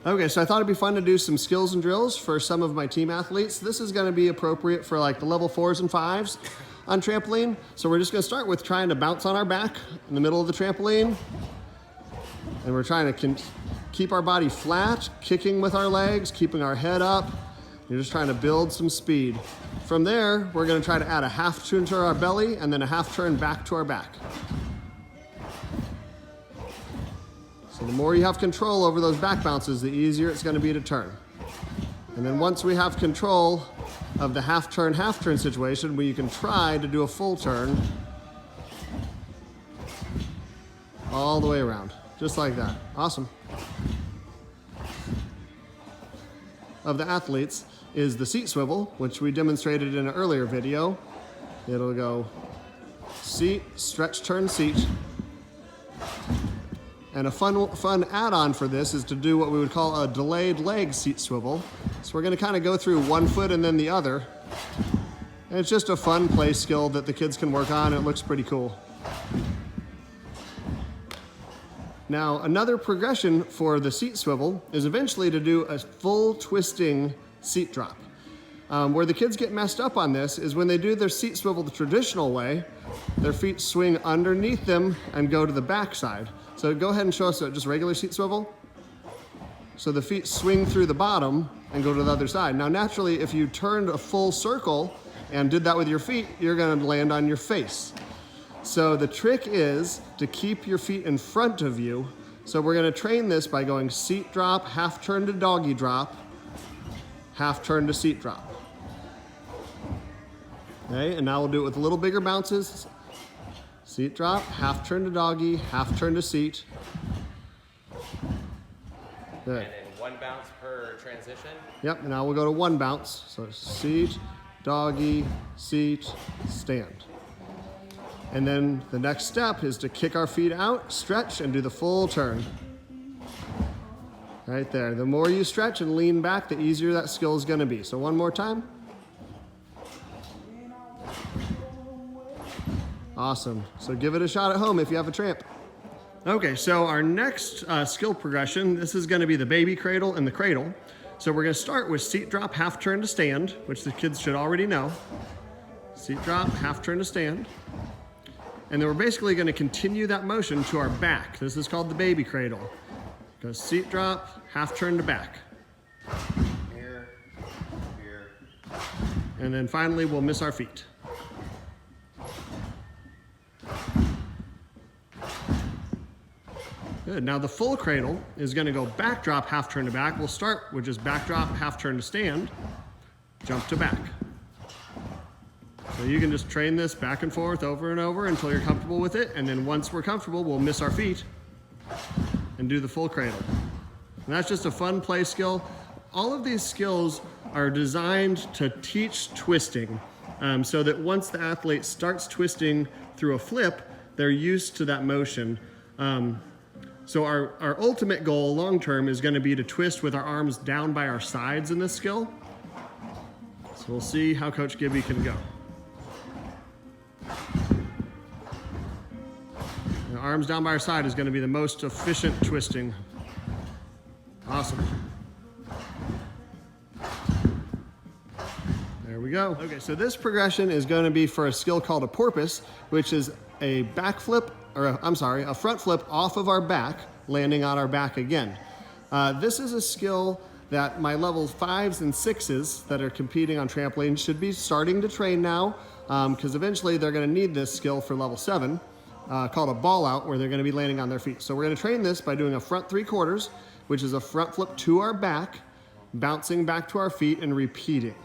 Okay, so I thought it'd be fun to do some skills and drills for some of my team athletes. This is gonna be appropriate for like the level 4s and 5s on trampoline. So we're just gonna start with trying to bounce on our back in the middle of the trampoline. And we're trying to keep our body flat, kicking with our legs, keeping our head up. You're just trying to build some speed. From there, we're gonna try to add a half turn to our belly and then a half turn back to our back. So the more you have control over those back bounces, the easier it's gonna be to turn. And then once we have control of the half turn situation, where you can try to do a full turn all the way around, just like that. Awesome. Of the athletes is the seat swivel, which we demonstrated in an earlier video. It'll go seat, stretch, turn, seat. And a fun add-on for this is to do what we would call a delayed leg seat swivel. So we're gonna kind of go through one foot and then the other. And it's just a fun play skill that the kids can work on. It looks pretty cool. Now, another progression for the seat swivel is eventually to do a full twisting seat drop. Where the kids get messed up on this is when they do their seat swivel the traditional way, their feet swing underneath them and go to the back side. So go ahead and show us just regular seat swivel. So the feet swing through the bottom and go to the other side. Now naturally, if you turned a full circle and did that with your feet, you're gonna land on your face. So the trick is to keep your feet in front of you. So we're gonna train this by going seat drop, half turn to doggy drop, half turn to seat drop. Okay, and now we'll do it with a little bigger bounces. Seat drop, half turn to doggy, half turn to seat. Good. And then one bounce per transition? Yep, and now we'll go to one bounce. So seat, doggy, seat, stand. And then the next step is to kick our feet out, stretch, and do the full turn. Right there. The more you stretch and lean back, the easier that skill is gonna be. So one more time. Awesome. So give it a shot at home if you have a tramp. Okay, so our next skill progression, this is gonna be the baby cradle and the cradle. So we're gonna start with seat drop, half turn to stand, which the kids should already know. Seat drop, half turn to stand. And then we're basically gonna continue that motion to our back. This is called the baby cradle. Go seat drop, half turn to back. Here, here. And then finally, we'll miss our feet. Good. Now the full cradle is gonna go back drop, half turn to back. We'll start with just back drop, half turn to stand, jump to back. So you can just train this back and forth over and over until you're comfortable with it. And then once we're comfortable, we'll miss our feet and do the full cradle. And that's just a fun play skill. All of these skills are designed to teach twisting so that once the athlete starts twisting through a flip, they're used to that motion. So our ultimate goal long-term is gonna be to twist with our arms down by our sides in this skill. So we'll see how Coach Gibby can go. The arms down by our side is gonna be the most efficient twisting. Awesome. There we go. Okay, so this progression is gonna be for a skill called a porpoise, which is a backflip, or a front flip off of our back, landing on our back again. This is a skill that my level 5s and 6s that are competing on trampoline should be starting to train now, because eventually they're gonna need this skill for level 7, called a ball out, where they're gonna be landing on their feet. So we're gonna train this by doing a front 3/4, which is a front flip to our back, bouncing back to our feet and repeating.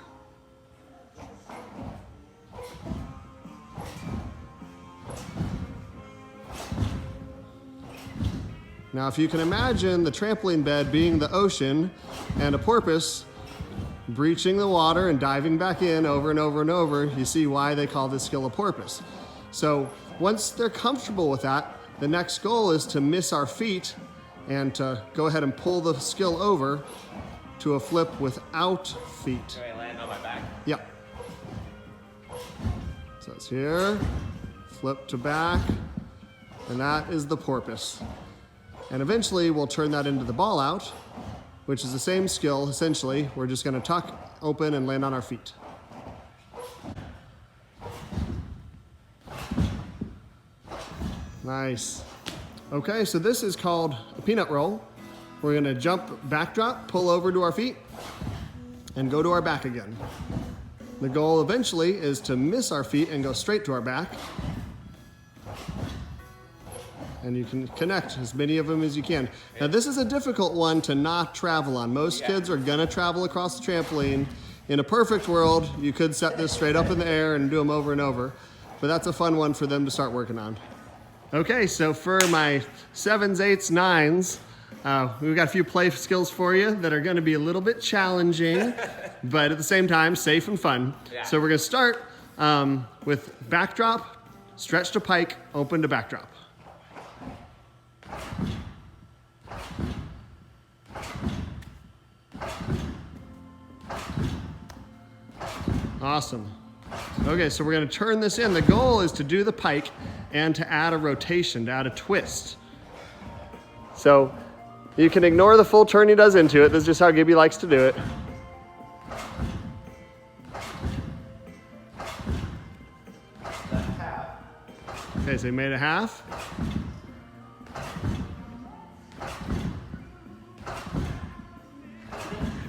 Now, if you can imagine the trampoline bed being the ocean and a porpoise breaching the water and diving back in over and over and over, you see why they call this skill a porpoise. So once they're comfortable with that, the next goal is to miss our feet and to go ahead and pull the skill over to a flip without feet. Do I land on my back? Yep. So it's here, flip to back, and that is the porpoise. And eventually we'll turn that into the ball out, which is the same skill essentially. We're just gonna tuck, open, and land on our feet. Nice. Okay, so this is called a peanut roll. We're gonna jump, backdrop, pull over to our feet, and go to our back again. The goal eventually is to miss our feet and go straight to our back. And you can connect as many of them as you can. Now this is a difficult one to not travel on. Most kids are gonna travel across the trampoline. In a perfect world, you could set this straight up in the air and do them over and over, but that's a fun one for them to start working on. Okay, so for my 7s, 8s, 9s, we've got a few play skills for you that are gonna be a little bit challenging, but at the same time, safe and fun. Yeah. So we're gonna start with backdrop, stretch to pike, open to backdrop. Awesome. Okay, so we're gonna turn this in. The goal is to do the pike and to add a rotation, to add a twist. So you can ignore the full turn he does into it. This is just how Gibby likes to do it. Okay, so he made a half.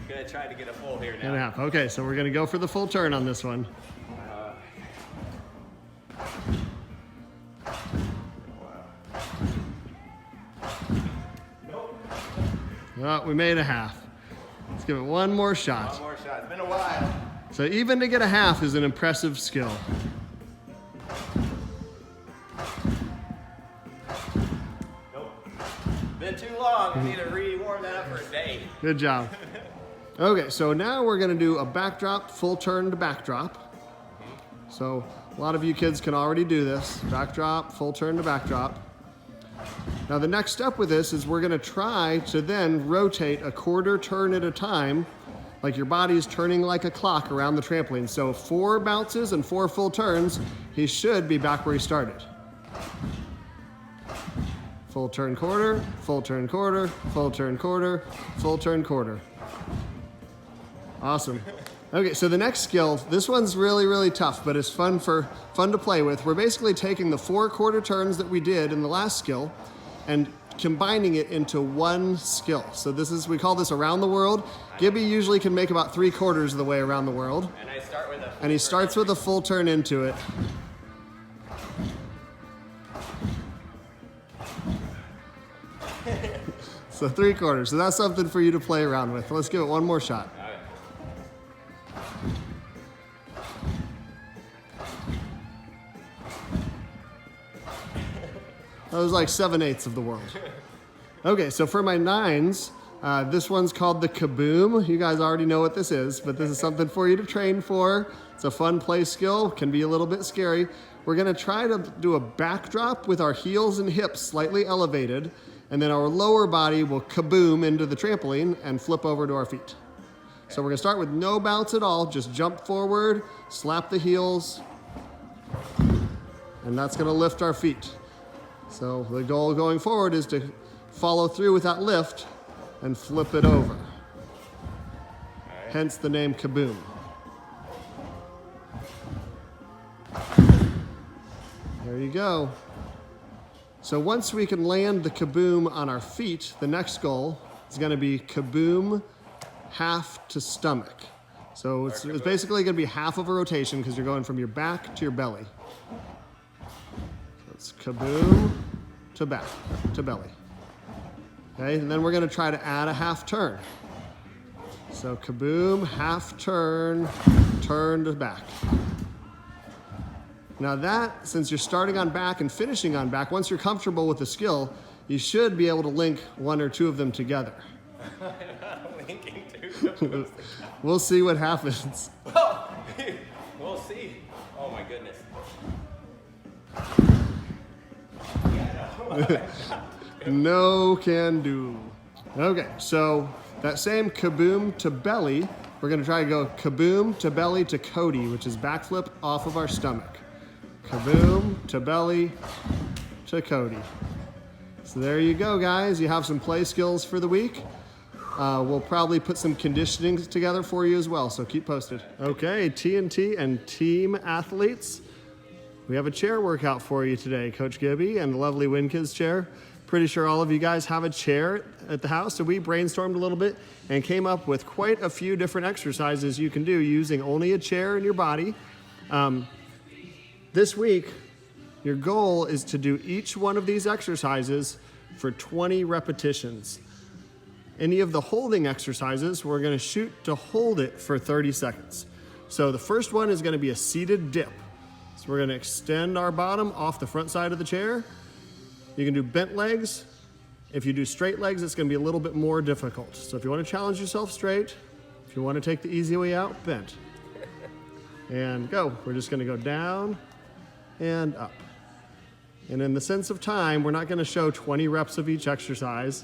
Gonna try to get a full here now. And a half. Okay, so we're gonna go for the full turn on this one. Oh, we made a half. Let's give it one more shot. One more shot. It's been a while. So even to get a half is an impressive skill. Nope. Been too long. I need to re-warm that up for a day. Good job. Okay, so now we're gonna do a backdrop, full turn to backdrop. So a lot of you kids can already do this. Backdrop, full turn to backdrop. Now the next step with this is we're gonna try to then rotate a quarter turn at a time, like your body's turning like a clock around the trampoline. So 4 bounces and 4 full turns, he should be back where he started. Full turn quarter, full turn quarter, full turn quarter, full turn quarter. Awesome. Okay, so the next skill, this one's really, really tough, but it's fun to play with. We're basically taking the 4 quarter turns that we did in the last skill and combining it into one skill. So this is, we call this around the world. Gibby usually can make about 3/4 of the way around the world. And I start with a And he starts with a full turn into it. So 3/4. So that's something for you to play around with. Let's give it one more shot. That was like 7/8 of the world. Okay, so for my 9s, this one's called the kaboom. You guys already know what this is, but this is something for you to train for. It's a fun play skill, can be a little bit scary. We're gonna try to do a backdrop with our heels and hips slightly elevated, and then our lower body will kaboom into the trampoline and flip over to our feet. So we're gonna start with no bounce at all, just jump forward, slap the heels, and that's gonna lift our feet. So the goal going forward is to follow through with that lift and flip it over. Hence the name kaboom. There you go. So once we can land the kaboom on our feet, the next goal is gonna be kaboom half to stomach. So it's basically gonna be half of a rotation because you're going from your back to your belly. So it's kaboom to back to belly. Okay, and then we're gonna try to add a half turn. So kaboom, half turn, turn to back. Now that, since you're starting on back and finishing on back, once you're comfortable with the skill, you should be able to link 1 or 2 of them together. linking two. We'll see what happens. We'll see. Oh my goodness. No can do. Okay, so that same kaboom to belly, we're gonna try to go kaboom to belly to Cody, which is backflip off of our stomach. Kaboom to belly to Cody. So there you go, guys. You have some play skills for the week. We'll probably put some conditioning together for you as well, so keep posted. Okay, TNT and team athletes, we have a chair workout for you today. Coach Gibby and the lovely WinKids chair. Pretty sure all of you guys have a chair at the house, so we brainstormed a little bit and came up with quite a few different exercises you can do using only a chair in your body. This week, your goal is to do each one of these exercises for 20 repetitions. Any of the holding exercises, we're gonna shoot to hold it for 30 seconds. So the first one is gonna be a seated dip. So we're gonna extend our bottom off the front side of the chair. You can do bent legs. If you do straight legs, it's gonna be a little bit more difficult. So if you wanna challenge yourself straight, if you wanna take the easy way out, bent. And go. We're just gonna go down and up. And in the sense of time, we're not gonna show 20 reps of each exercise,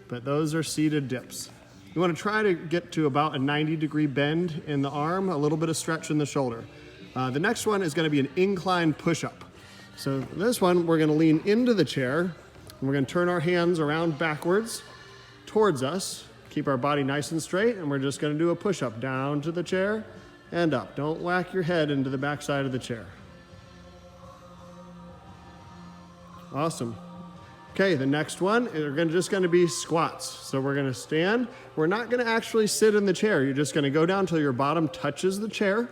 but those are seated dips. You wanna try to get to about a 90-degree bend in the arm, a little bit of stretch in the shoulder. The next one is gonna be an incline push-up. So this one, we're gonna lean into the chair, and we're gonna turn our hands around backwards towards us, keep our body nice and straight, and we're just gonna do a push-up down to the chair and up. Don't whack your head into the back side of the chair. Awesome. Okay, the next one are just gonna be squats. So we're gonna stand. We're not gonna actually sit in the chair. You're just gonna go down till your bottom touches the chair,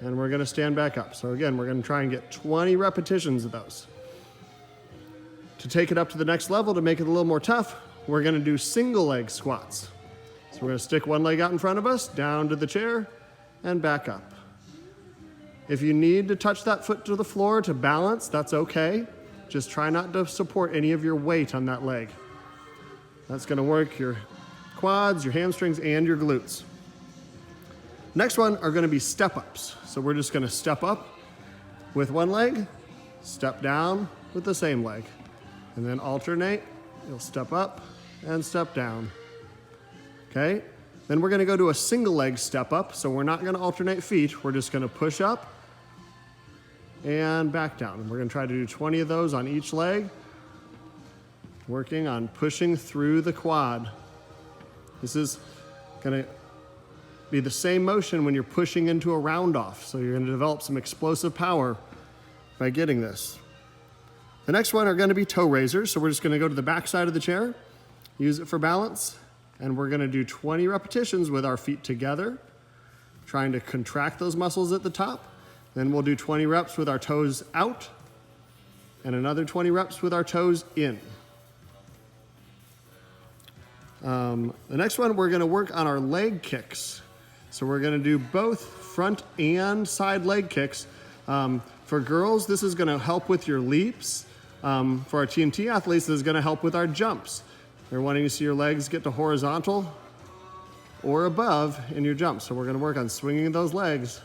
and we're gonna stand back up. So again, we're gonna try and get 20 repetitions of those. To take it up to the next level, to make it a little more tough, we're gonna do single leg squats. So we're gonna stick one leg out in front of us, down to the chair, and back up. If you need to touch that foot to the floor to balance, that's okay. Just try not to support any of your weight on that leg. That's gonna work your quads, your hamstrings, and your glutes. Next one are gonna be step-ups. So we're just gonna step up with one leg, step down with the same leg, and then alternate. You'll step up and step down. Okay? Then we're gonna go to a single leg step up. So we're not gonna alternate feet. We're just gonna push up and back down. And we're gonna try to do 20 of those on each leg, working on pushing through the quad. This is gonna be the same motion when you're pushing into a round off. So you're gonna develop some explosive power by getting this. The next one are gonna be toe raisers. So we're just gonna go to the back side of the chair, use it for balance, and we're gonna do 20 repetitions with our feet together, trying to contract those muscles at the top. Then we'll do 20 reps with our toes out, and another 20 reps with our toes in. The next one, we're gonna work on our leg kicks. So we're gonna do both front and side leg kicks. For girls, this is gonna help with your leaps. For our TNT athletes, this is gonna help with our jumps. They're wanting to see your legs get to horizontal or above in your jump. So we're gonna work on swinging those legs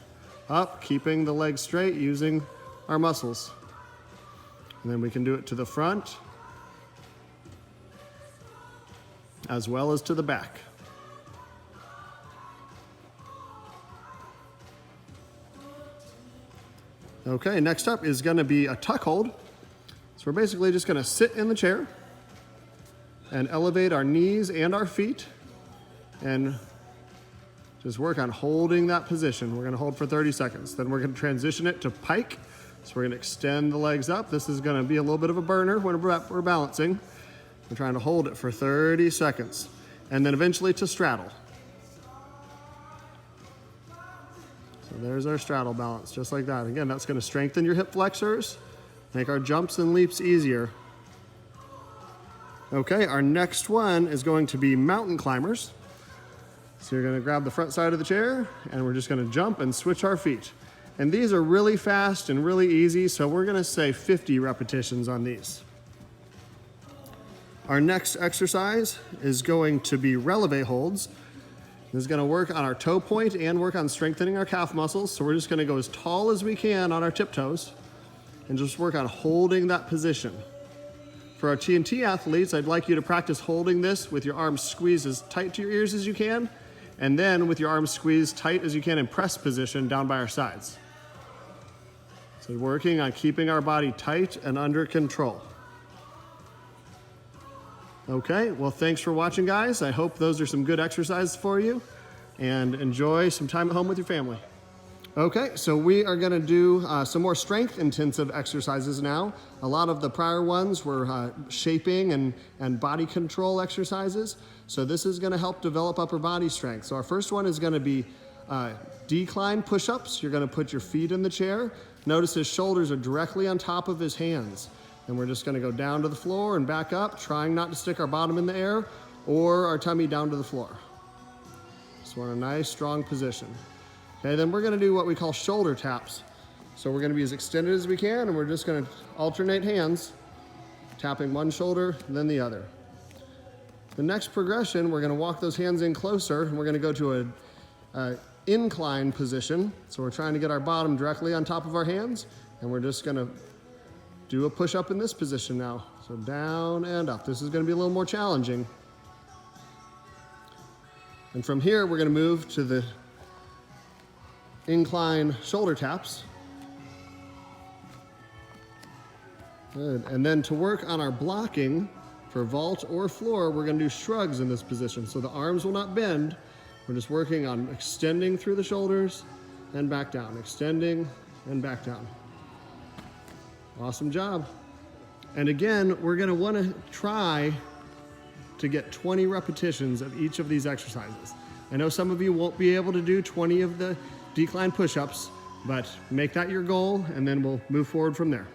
up, keeping the legs straight using our muscles. And then we can do it to the front as well as to the back. Okay, next up is gonna be a tuck hold. So we're basically just gonna sit in the chair and elevate our knees and our feet and just work on holding that position. We're gonna hold for 30 seconds. Then we're gonna transition it to pike. So we're gonna extend the legs up. This is gonna be a little bit of a burner when we're balancing. We're trying to hold it for 30 seconds. And then eventually to straddle. So there's our straddle balance, just like that. Again, that's gonna strengthen your hip flexors, make our jumps and leaps easier. Okay, our next one is going to be mountain climbers. So you're gonna grab the front side of the chair and we're just gonna jump and switch our feet. And these are really fast and really easy, so we're gonna say 50 repetitions on these. Our next exercise is going to be releve holds. This is gonna work on our toe point and work on strengthening our calf muscles. So we're just gonna go as tall as we can on our tiptoes and just work on holding that position. For our TNT athletes, I'd like you to practice holding this with your arms squeezed as tight to your ears as you can, and then with your arms squeezed tight as you can in press position down by our sides. So working on keeping our body tight and under control. Okay, well, thanks for watching, guys. I hope those are some good exercises for you, and enjoy some time at home with your family. Okay, so we are gonna do some more strength intensive exercises now. A lot of the prior ones were shaping and body control exercises. So this is gonna help develop upper body strength. So our first one is gonna be decline push-ups. You're gonna put your feet in the chair. Notice his shoulders are directly on top of his hands. And we're just gonna go down to the floor and back up, trying not to stick our bottom in the air or our tummy down to the floor. So we're in a nice, strong position. Okay, then we're gonna do what we call shoulder taps. So we're gonna be as extended as we can, and we're just gonna alternate hands, tapping one shoulder, then the other. The next progression, we're gonna walk those hands in closer, and we're gonna go to a incline position. So we're trying to get our bottom directly on top of our hands, and we're just gonna do a push-up in this position now. So down and up. This is gonna be a little more challenging. And from here, we're gonna move to the incline shoulder taps. Good. And then to work on our blocking for vault or floor, we're gonna do shrugs in this position. So the arms will not bend. We're just working on extending through the shoulders and back down, extending and back down. Awesome job. And again, we're gonna wanna try to get 20 repetitions of each of these exercises. I know some of you won't be able to do 20 of the decline push-ups, but make that your goal, and then we'll move forward from there.